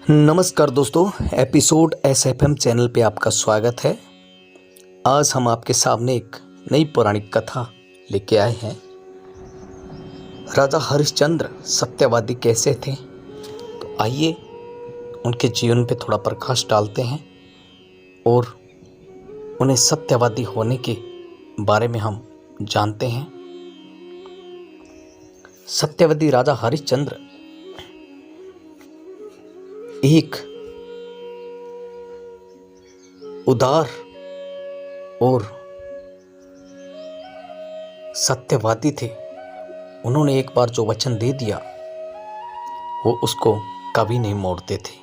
नमस्कार दोस्तों, episode SFM channel पे आपका स्वागत है। आज हम आपके सामने एक नई पौराणिक कथा लेके आए हैं। राजा हरिश्चंद्र सत्यवादी कैसे थे, तो आइए उनके जीवन पे थोड़ा प्रकाश डालते हैं और उन्हें सत्यवादी होने के बारे में हम जानते हैं। सत्यवादी राजा हरिश्चंद्र एक उदार और सत्यवादी थे। उन्होंने एक बार जो वचन दे दिया वो उसको कभी नहीं मोड़ते थे।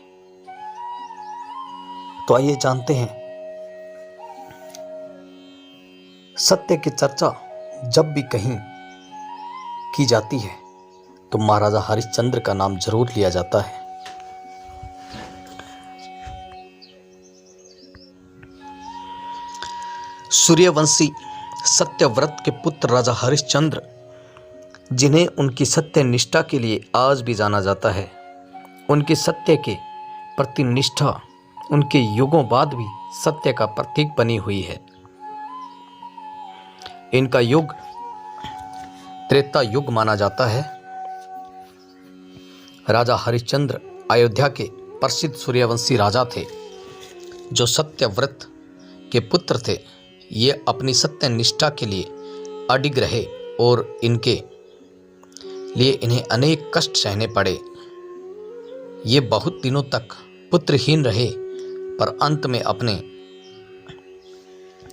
तो आइए जानते हैं। सत्य की चर्चा जब भी कहीं की जाती है तो महाराजा हरिश्चंद्र का नाम जरूर लिया जाता है। सूर्यवंशी सत्यव्रत के पुत्र राजा हरिश्चंद्र, जिन्हें उनकी सत्य निष्ठा के लिए आज भी जाना जाता है, उनके सत्य के प्रति निष्ठा उनके युगों बाद भी सत्य का प्रतीक बनी हुई है। इनका युग त्रेता युग माना जाता है। राजा हरिश्चंद्र अयोध्या के प्रसिद्ध सूर्यवंशी राजा थे जो सत्यव्रत के पुत्र थे। ये अपनी सत्य निष्ठा के लिए अडिग रहे और इनके लिए इन्हें अनेक कष्ट सहने पड़े। ये बहुत दिनों तक पुत्रहीन रहे, पर अंत में अपने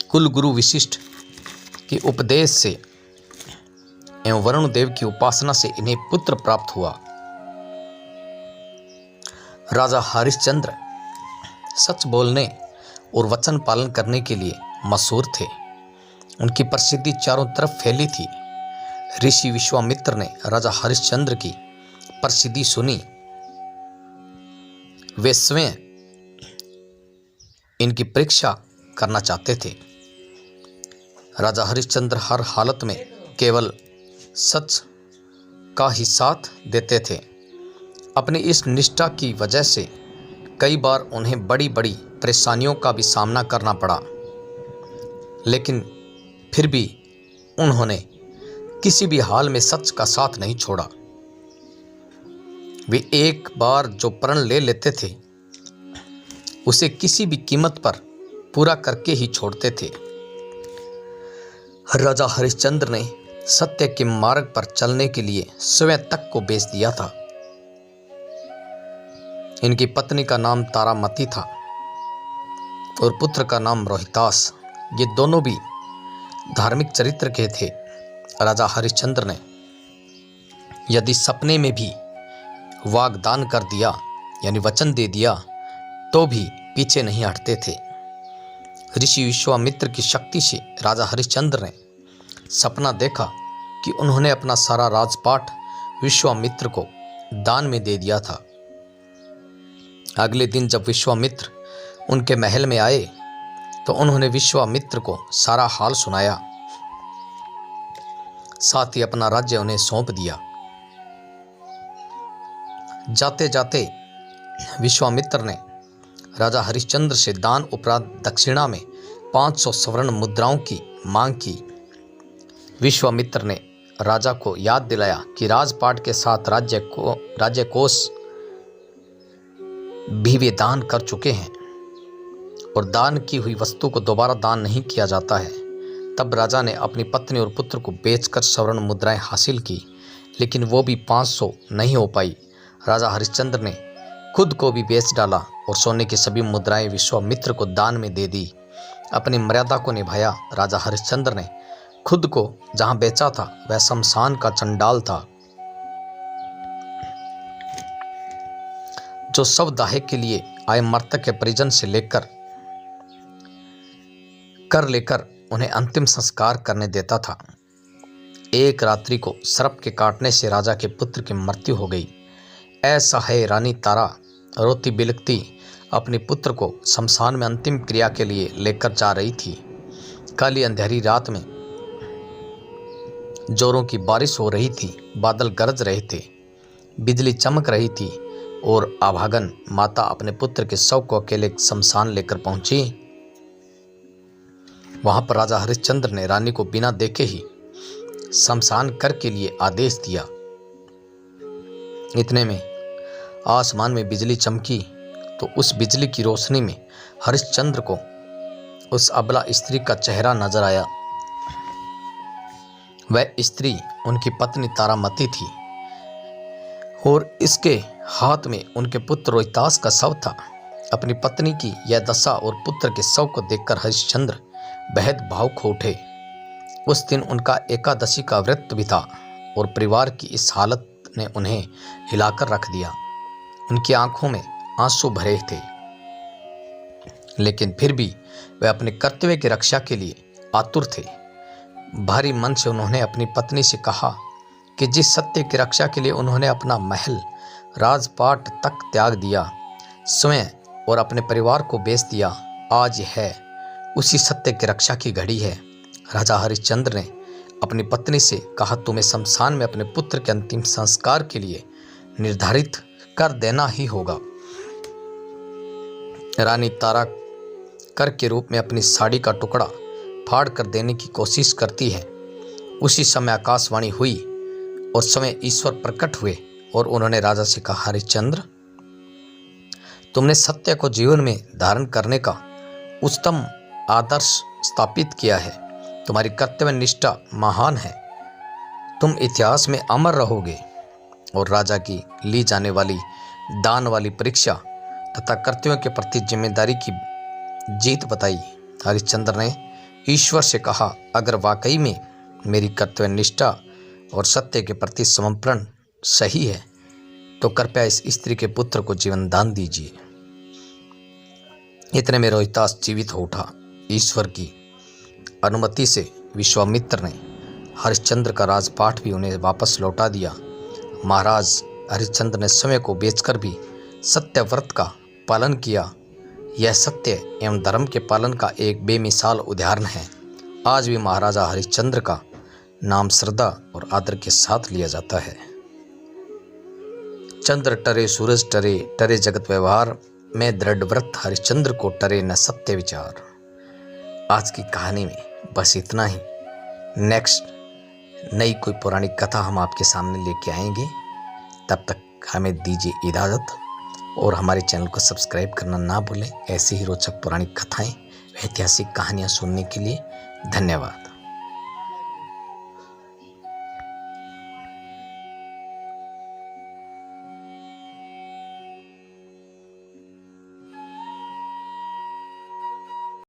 कुल गुरु वशिष्ठ के उपदेश से एवं वरुण देव की उपासना से इन्हें पुत्र प्राप्त हुआ। राजा हरिश्चंद्र सच बोलने और वचन पालन करने के लिए मशहूर थे। उनकी प्रसिद्धि चारों तरफ फैली थी। ऋषि विश्वामित्र ने राजा हरिश्चंद्र की प्रसिद्धि सुनी। वे स्वयं इनकी परीक्षा करना चाहते थे। राजा हरिश्चंद्र हर हालत में केवल सच का ही साथ देते थे। अपनी इस निष्ठा की वजह से कई बार उन्हें बड़ी बड़ी परेशानियों का भी सामना करना पड़ा, लेकिन फिर भी उन्होंने किसी भी हाल में सच का साथ नहीं छोड़ा। वे एक बार जो प्रण ले लेते थे उसे किसी भी कीमत पर पूरा करके ही छोड़ते थे। राजा हरिश्चंद्र ने सत्य के मार्ग पर चलने के लिए स्वयं तक को बेच दिया था। इनकी पत्नी का नाम तारामती था और पुत्र का नाम रोहितास। ये दोनों भी धार्मिक चरित्र के थे। राजा हरिश्चंद्र ने यदि सपने में भी वाग्दान कर दिया यानी वचन दे दिया तो भी पीछे नहीं हटते थे। ऋषि विश्वामित्र की शक्ति से राजा हरिश्चंद्र ने सपना देखा कि उन्होंने अपना सारा राजपाट विश्वामित्र को दान में दे दिया था। अगले दिन जब विश्वामित्र उनके महल में आए तो उन्होंने विश्वामित्र को सारा हाल सुनाया, साथ ही अपना राज्य उन्हें सौंप दिया। जाते जाते विश्वामित्र ने राजा हरिश्चंद्र से दान उपरांत दक्षिणा में 500 स्वर्ण मुद्राओं की मांग की। विश्वामित्र ने राजा को याद दिलाया कि राजपाट के साथ राज्य कोष भी वे दान कर चुके हैं और दान की हुई वस्तु को दोबारा दान नहीं किया जाता है। तब राजा ने अपनी पत्नी और पुत्र को बेचकर स्वर्ण मुद्राएं हासिल की, लेकिन वो भी 500 नहीं हो पाई। राजा हरिश्चंद्र ने खुद को भी बेच डाला और सोने की सभी मुद्राएं विश्वामित्र को दान में दे दी। अपनी मर्यादा को निभाया। राजा हरिश्चंद्र ने खुद को जहां बेचा था वह शमशान का चंडाल था, जो शव दाह के लिए आए मृतक के परिजन से लेकर उन्हें अंतिम संस्कार करने देता था। एक रात्रि को सर्प के काटने से राजा के पुत्र की मृत्यु हो गई। ऐसा है, रानी तारा रोती बिलखती अपने पुत्र को शमशान में अंतिम क्रिया के लिए लेकर जा रही थी। काली अंधेरी रात में जोरों की बारिश हो रही थी। बादल गरज रहे थे, बिजली चमक रही थी। और अभागन माता अपने पुत्र के शव को अकेले शमशान लेकर पहुंची। वहां पर राजा हरिश्चंद्र ने रानी को बिना देखे ही शमशान कर के लिए आदेश दिया। इतने में आसमान में बिजली चमकी तो उस बिजली की रोशनी में हरिश्चंद्र को उस अबला स्त्री का चेहरा नजर आया। वह स्त्री उनकी पत्नी तारामती थी और इसके हाथ में उनके पुत्र रोहितास का शव था। अपनी पत्नी की यह दशा और पुत्र के शव को देखकर हरिश्चंद्र बेहद भावुक हो उठे। उस दिन उनका एकादशी का व्रत भी था और परिवार की इस हालत ने उन्हें हिलाकर रख दिया। उनकी आंखों में आंसू भरे थे, लेकिन फिर भी वे अपने कर्तव्य की रक्षा के लिए आतुर थे। भारी मन से उन्होंने अपनी पत्नी से कहा कि जिस सत्य की रक्षा के लिए उन्होंने अपना महल, राजपाट तक त्याग दिया, स्वयं और अपने परिवार को बेच दिया, आज है उसी सत्य की रक्षा की घड़ी है। राजा हरिश्चंद्र ने अपनी पत्नी से कहा, तुम्हें शमशान में अपने पुत्र के अंतिम संस्कार के लिए निर्धारित कर देना ही होगा। रानी तारा कर के रूप में अपनी साड़ी का टुकड़ा फाड़ कर देने की कोशिश करती है। उसी समय आकाशवाणी हुई और स्वयं ईश्वर प्रकट हुए और उन्होंने राजा से कहा, हरिश्चंद्र, तुमने सत्य को जीवन में धारण करने का उच्चतम आदर्श स्थापित किया है। तुम्हारी कर्तव्य निष्ठा महान है। तुम इतिहास में अमर रहोगे। और राजा की ली जाने वाली दान वाली परीक्षा तथा कर्तव्यों के प्रति जिम्मेदारी की जीत बताई। हरिश्चंद्र ने ईश्वर से कहा, अगर वाकई में मेरी कर्तव्य निष्ठा और सत्य के प्रति समर्पण सही है तो कृपया इस स्त्री के पुत्र को जीवन दान दीजिए। इतने में रोहितास जीवित हो उठा। ईश्वर की अनुमति से विश्वामित्र ने हरिश्चंद्र का राजपाट भी उन्हें वापस लौटा दिया। महाराज हरिश्चंद्र ने समय को बेचकर भी सत्य व्रत का पालन किया। यह सत्य एवं धर्म के पालन का एक बेमिसाल उदाहरण है। आज भी महाराजा हरिश्चंद्र का नाम श्रद्धा और आदर के साथ लिया जाता है। चंद्र टरे सूरज टरे, टरे जगत व्यवहार में दृढ़ व्रत, हरिश्चंद्र को टरे न सत्य विचार। आज की कहानी में बस इतना ही। नेक्स्ट नई कोई पौराणिक कथा हम आपके सामने लेके आएंगे। तब तक हमें दीजिए इजाज़त और हमारे चैनल को सब्सक्राइब करना ना भूलें। ऐसी ही रोचक पौराणिक कथाएं व ऐतिहासिक कहानियां सुनने के लिए धन्यवाद।